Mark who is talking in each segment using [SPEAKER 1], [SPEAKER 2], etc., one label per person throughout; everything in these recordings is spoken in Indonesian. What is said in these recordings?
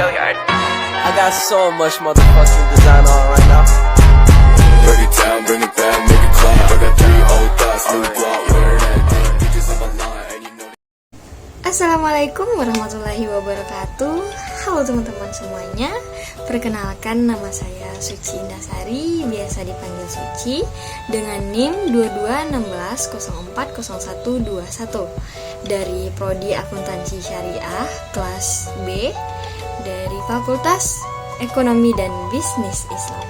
[SPEAKER 1] I got so much motherfucking design on right now.
[SPEAKER 2] Break it down, bring it back, make it clap. I got 3 old thoughts, new guap, wear that thing. Bitches on my line, and you know.
[SPEAKER 3] Assalamualaikum warahmatullahi wabarakatuh. Halo teman-teman semuanya. Perkenalkan, nama saya Suci Indasari, biasa dipanggil Suci, dengan NIM 2216040121 dari Prodi Akuntansi Syariah kelas B dari Fakultas Ekonomi dan Bisnis Islam.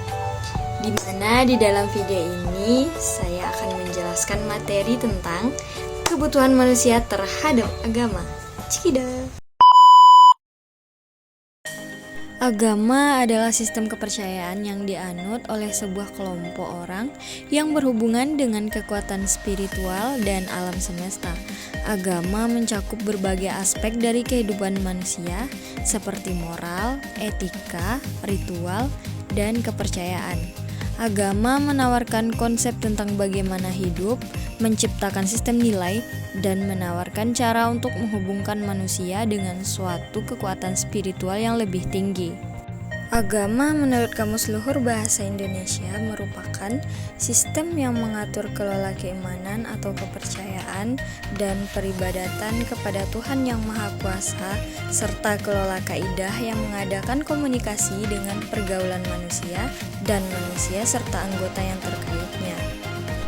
[SPEAKER 3] Di mana di dalam video ini saya akan menjelaskan materi tentang kebutuhan manusia terhadap agama. Cikida. Agama adalah sistem kepercayaan yang dianut oleh sebuah kelompok orang yang berhubungan dengan kekuatan spiritual dan alam semesta. Agama mencakup berbagai aspek dari kehidupan manusia seperti moral, etika, ritual, dan kepercayaan. Agama menawarkan konsep tentang bagaimana hidup, menciptakan sistem nilai, dan menawarkan cara untuk menghubungkan manusia dengan suatu kekuatan spiritual yang lebih tinggi. Agama menurut Kamus Luhur Bahasa Indonesia merupakan sistem yang mengatur kelola keimanan atau kepercayaan dan peribadatan kepada Tuhan Yang Maha Kuasa, serta kelola kaidah yang mengadakan komunikasi dengan pergaulan manusia dan manusia serta anggota yang terkaitnya.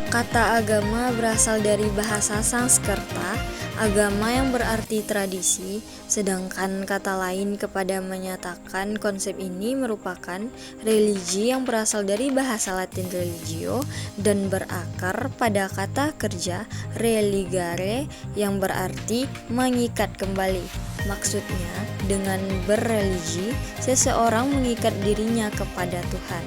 [SPEAKER 3] Kata agama berasal dari bahasa Sanskerta, agama yang berarti tradisi, sedangkan kata lain kepada menyatakan konsep ini merupakan religi yang berasal dari bahasa Latin religio dan berakar pada kata kerja religare yang berarti mengikat kembali. Maksudnya, dengan berreligi, seseorang mengikat dirinya kepada Tuhan.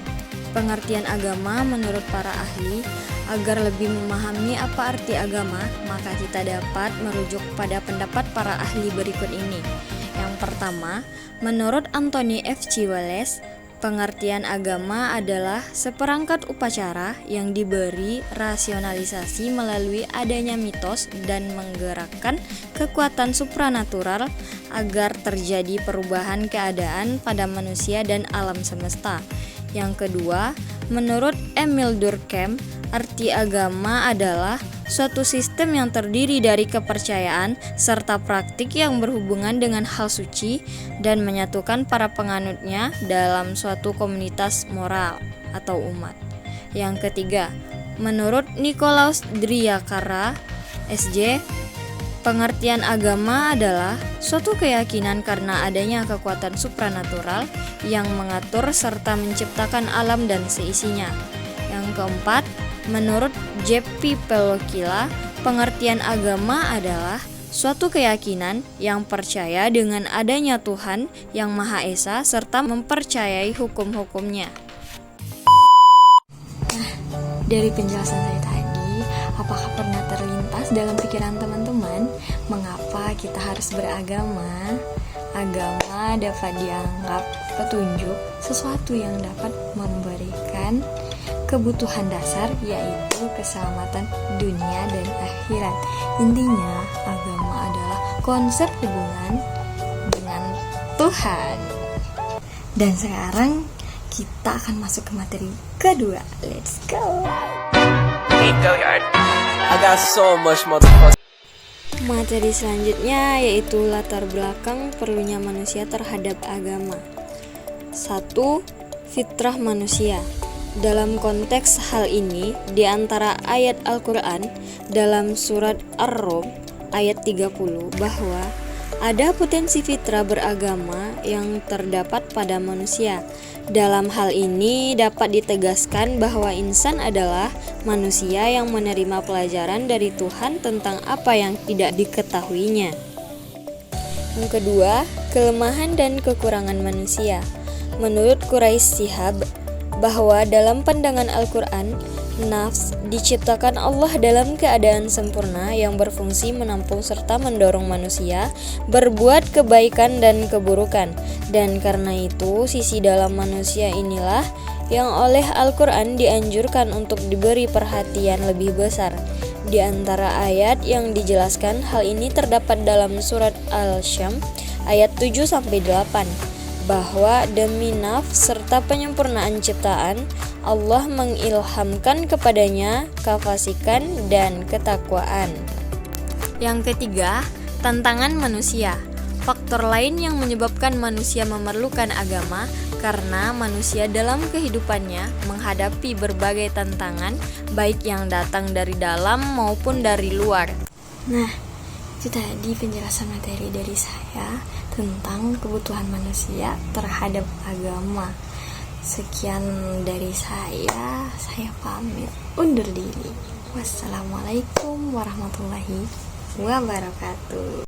[SPEAKER 3] Pengertian agama menurut para ahli, agar lebih memahami apa arti agama, maka kita dapat merujuk pada pendapat para ahli berikut ini. Yang pertama, menurut Anthony F. C. Wallace, pengertian agama adalah seperangkat upacara yang diberi rasionalisasi melalui adanya mitos dan menggerakkan kekuatan supranatural agar terjadi perubahan keadaan pada manusia dan alam semesta. Yang kedua, menurut Emil Durkheim, arti agama adalah suatu sistem yang terdiri dari kepercayaan serta praktik yang berhubungan dengan hal suci dan menyatukan para penganutnya dalam suatu komunitas moral atau umat. Yang ketiga, menurut Nicolaus Driacara, SJ, pengertian agama adalah suatu keyakinan karena adanya kekuatan supranatural yang mengatur serta menciptakan alam dan seisinya. Yang keempat, menurut J.P. Pelokila, pengertian agama adalah suatu keyakinan yang percaya dengan adanya Tuhan yang Maha Esa serta mempercayai hukum-hukumnya. Dari penjelasan saya tadi, apakah pernah terlintas dalam pikiran teman-teman mengapa kita harus beragama? Agama dapat dianggap petunjuk, sesuatu yang dapat memberikan kebutuhan dasar, yaitu keselamatan dunia dan akhirat. Intinya, agama adalah konsep hubungan dengan Tuhan. Dan sekarang kita akan masuk ke materi kedua. Let's go.
[SPEAKER 1] I got so much motherfucking.
[SPEAKER 3] Materi selanjutnya yaitu latar belakang perlunya manusia terhadap agama. 1. Fitrah manusia. Dalam konteks hal ini, di antara ayat Al-Quran dalam surat Ar-Rum ayat 30 bahwa ada potensi fitrah beragama yang terdapat pada manusia. Dalam hal ini dapat ditegaskan bahwa insan adalah manusia yang menerima pelajaran dari Tuhan tentang apa yang tidak diketahuinya. Yang kedua, kelemahan dan kekurangan manusia. Menurut Quraisy Shihab, bahwa dalam pandangan Al-Quran, nafs diciptakan Allah dalam keadaan sempurna yang berfungsi menampung serta mendorong manusia berbuat kebaikan dan keburukan, dan karena itu sisi dalam manusia inilah yang oleh Al-Quran dianjurkan untuk diberi perhatian lebih besar. Di antara ayat yang dijelaskan hal ini terdapat dalam surat Al-Syam ayat 7-8. bahwa demi nafs serta penyempurnaan ciptaan, Allah mengilhamkan kepadanya kefasikan dan ketakwaan. Yang ketiga, tantangan manusia. Faktor lain yang menyebabkan manusia memerlukan agama karena manusia dalam kehidupannya menghadapi berbagai tantangan, baik yang datang dari dalam maupun dari luar.
[SPEAKER 4] Nah, itu tadi penjelasan materi dari saya tentang kebutuhan manusia terhadap agama. Sekian dari saya pamit undur diri. Wassalamualaikum warahmatullahi wabarakatuh.